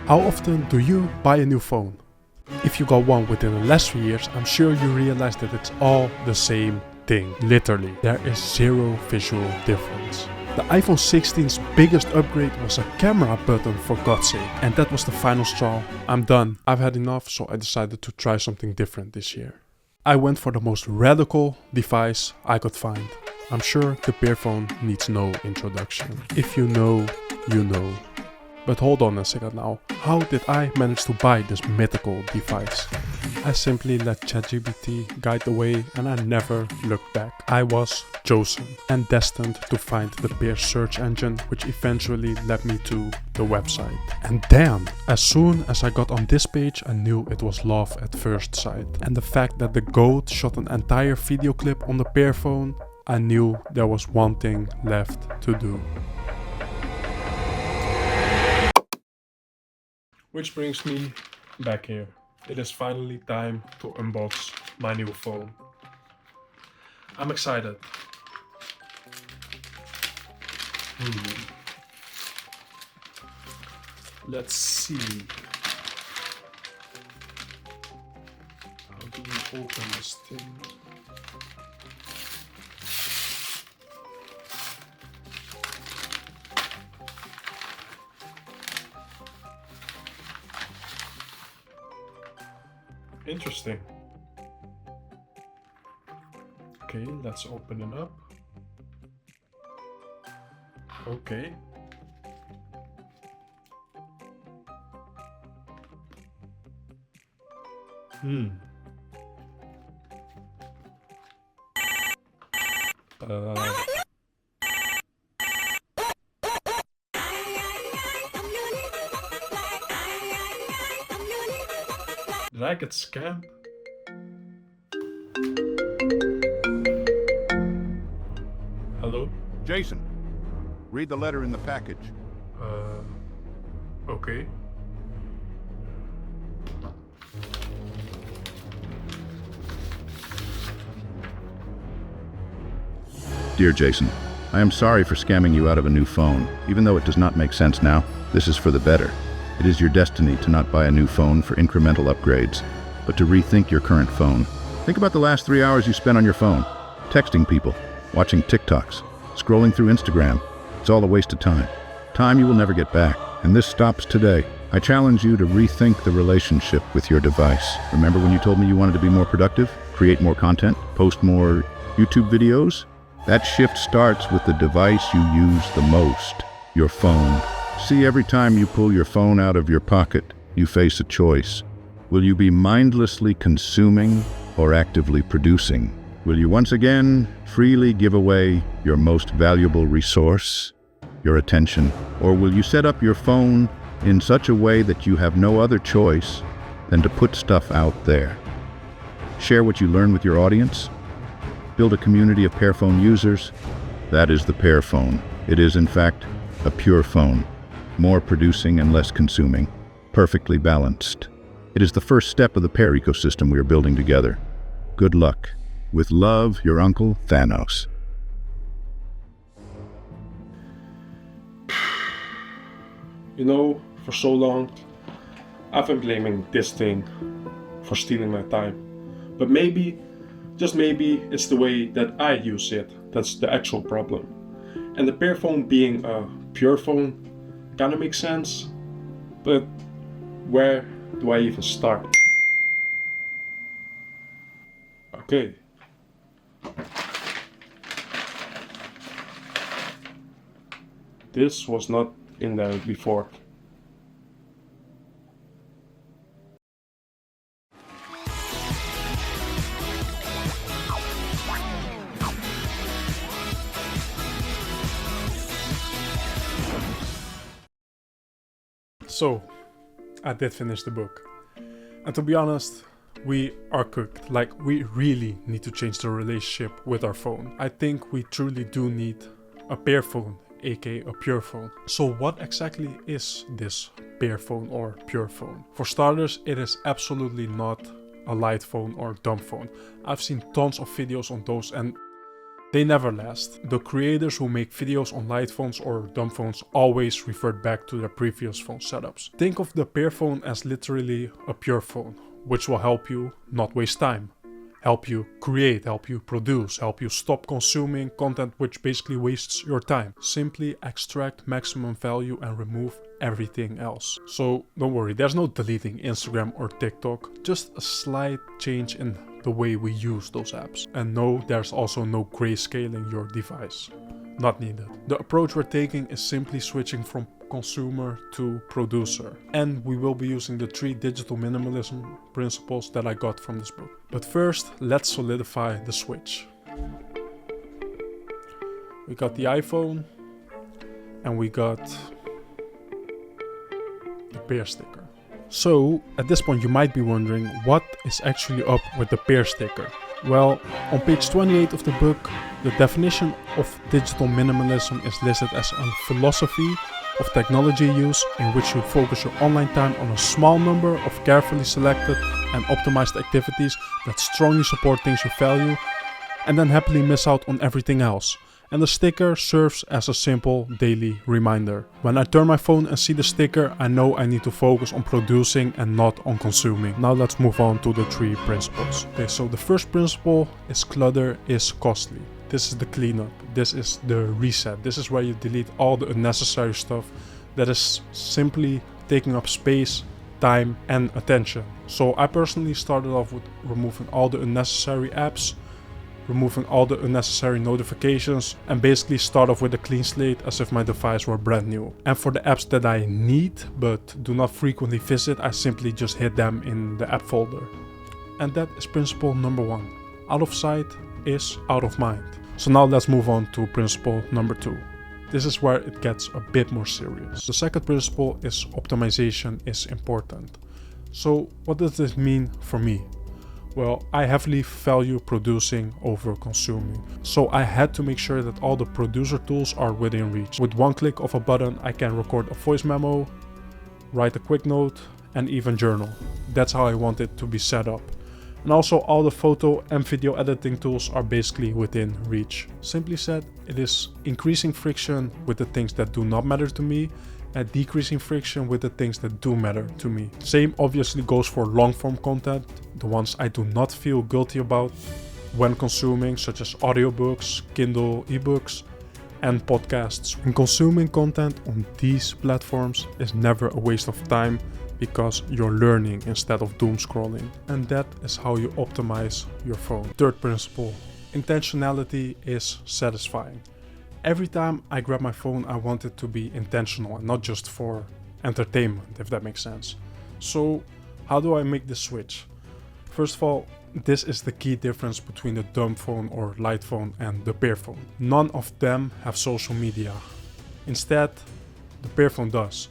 How often do you buy a new phone? If you got one within the last 3 years, I'm sure you realize that it's all the same thing. Literally, there is zero visual difference. The iPhone 16's biggest upgrade was a camera button, for God's sake. And that was the final straw. I'm done. I've had enough, so I decided to try something different this year. I went for the most radical device I could find. I'm sure the PearPhone needs no introduction. If you know, you know. But hold on a second now. How did I manage to buy this mythical device? I simply let ChatGPT guide the way and I never looked back. I was chosen and destined to find the Pear search engine, which eventually led me to the website. And damn, as soon as I got on this page, I knew it was love at first sight. And the fact that the GOAT shot an entire video clip on the PearPhone, I knew there was one thing left to do. Which brings me back here. It is finally time to unbox my new phone. I'm excited. Let's see. How do we open this thing? Interesting. Okay, let's open it up. Okay. Did I get scammed? Hello? Jason, read the letter in the package. Okay. Dear Jason, I am sorry for scamming you out of a new phone. Even though it does not make sense now, this is for the better. It is your destiny to not buy a new phone for incremental upgrades, but to rethink your current phone. Think about the last 3 hours you spent on your phone, texting people, watching TikToks, scrolling through Instagram. It's all a waste of time. Time you will never get back, and this stops today. I challenge you to rethink the relationship with your device. Remember when you told me you wanted to be more productive, create more content, post more YouTube videos? That shift starts with the device you use the most, your phone. See, every time you pull your phone out of your pocket, you face a choice. Will you be mindlessly consuming or actively producing? Will you once again freely give away your most valuable resource, your attention? Or will you set up your phone in such a way that you have no other choice than to put stuff out there? Share what you learn with your audience? Build a community of PearPhone users? That is the PearPhone. It is, in fact, a pure phone. More producing and less consuming, perfectly balanced. It is the first step of the Pear ecosystem we are building together. Good luck. With love, your uncle, Thanos. You know, for so long, I've been blaming this thing for stealing my time. But maybe, just maybe, it's the way that I use it that's the actual problem. And the PearPhone being a pure phone kinda makes sense, but where do I even start? Okay. This was not in there before. So, I did finish the book. And to be honest, we are cooked. Like, we really need to change the relationship with our phone. I think we truly do need a PearPhone, aka a pure phone. So what exactly is this PearPhone or pure phone? For starters, it is absolutely not a light phone or dumb phone. I've seen tons of videos on those and they never last. The creators who make videos on light phones or dumb phones always revert back to their previous phone setups. Think of the PearPhone as literally a pure phone, which will help you not waste time, help you create, help you produce, help you stop consuming content which basically wastes your time. Simply extract maximum value and remove everything else. So don't worry, there's no deleting Instagram or TikTok, just a slight change in the way we use those apps. And no, there's also no grayscaling your device. Not needed. The approach we're taking is simply switching from consumer to producer. And we will be using the 3 digital minimalism principles that I got from this book. But first, let's solidify the switch. We got the iPhone and we got the Pear sticker. So at this point you might be wondering what is actually up with the Pear sticker. Well, on page 28 of the book, the definition of digital minimalism is listed as a philosophy of technology use in which you focus your online time on a small number of carefully selected and optimized activities that strongly support things you value and then happily miss out on everything else. And the sticker serves as a simple daily reminder. When I turn my phone and see the sticker, I know I need to focus on producing and not on consuming. Now let's move on to the 3 principles. Okay, so the first principle is clutter is costly. This is the cleanup. This is the reset. This is where you delete all the unnecessary stuff that is simply taking up space, time and attention. So I personally started off with removing all the unnecessary apps, removing all the unnecessary notifications, and basically start off with a clean slate as if my device were brand new. And for the apps that I need but do not frequently visit, I simply just hit them in the app folder. And that is principle number 1. Out of sight is out of mind. So now let's move on to principle number 2. This is where it gets a bit more serious. The second principle is optimization is important. So what does this mean for me? Well, I heavily value producing over consuming. So I had to make sure that all the producer tools are within reach. With one click of a button, I can record a voice memo, write a quick note, and even journal. That's how I want it to be set up. And also all the photo and video editing tools are basically within reach. Simply said, it is increasing friction with the things that do not matter to me and decreasing friction with the things that do matter to me. Same obviously goes for long form content, the ones I do not feel guilty about when consuming, such as audiobooks, Kindle ebooks, and podcasts. And consuming content on these platforms is never a waste of time because you're learning instead of doom scrolling. And that is how you optimize your phone. Third principle, intentionality is satisfying. Every time I grab my phone, I want it to be intentional and not just for entertainment, if that makes sense. So how do I make the switch? First of all, this is the key difference between the dumb phone or light phone and the PearPhone. None of them have social media. Instead, the PearPhone does,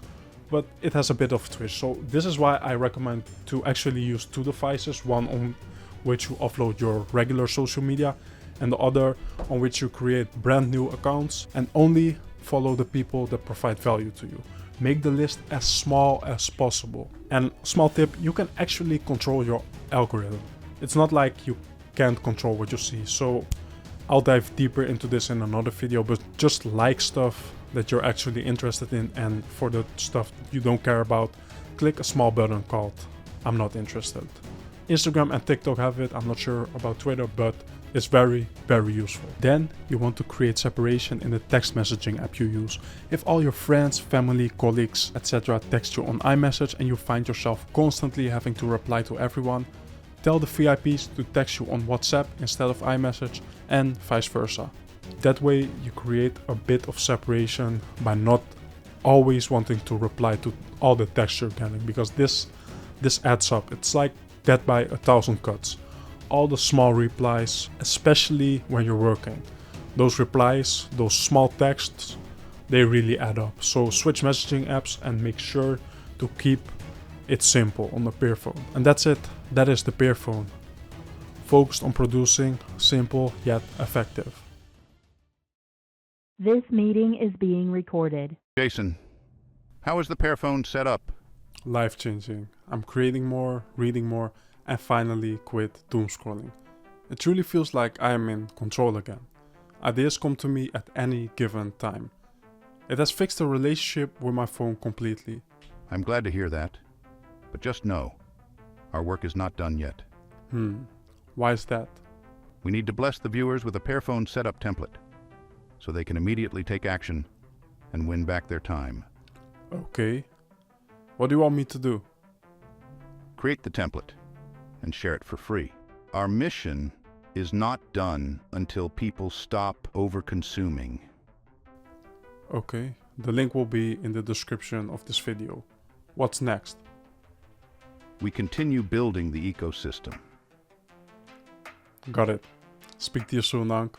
but it has a bit of a twist. So this is why I recommend to actually use 2 devices, one on which you upload your regular social media and the other on which you create brand new accounts and only follow the people that provide value to you. Make the list as small as possible. And small tip, you can actually control your algorithm. It's not like you can't control what you see. So I'll dive deeper into this in another video, but just like stuff that you're actually interested in, and for the stuff you don't care about, click a small button called I'm not interested. Instagram and TikTok have it. I'm not sure about Twitter, but it's very, very useful. Then you want to create separation in the text messaging app you use. If all your friends, family, colleagues, etc. text you on iMessage and you find yourself constantly having to reply to everyone, tell the VIPs to text you on WhatsApp instead of iMessage and vice versa. That way you create a bit of separation by not always wanting to reply to all the text you're getting, because this adds up. It's like death by 1,000 cuts. All the small replies, especially when you're working. Those replies, those small texts, they really add up. So switch messaging apps and make sure to keep it simple on the PearPhone. And that's it. That is the PearPhone. Focused on producing, simple yet effective. This meeting is being recorded. Jason, how is the PearPhone set up? Life-changing. I'm creating more, reading more, and finally quit doom scrolling. It truly feels like I am in control again. Ideas come to me at any given time. It has fixed the relationship with my phone completely. I'm glad to hear that. But just know, our work is not done yet. Why is that? We need to bless the viewers with a PearPhone setup template, so they can immediately take action and win back their time. Okay. What do you want me to do? Create the template and share it for free. Our mission is not done until people stop over-consuming. Okay, the link will be in the description of this video. What's next? We continue building the ecosystem. Got it. Speak to you soon, Ank.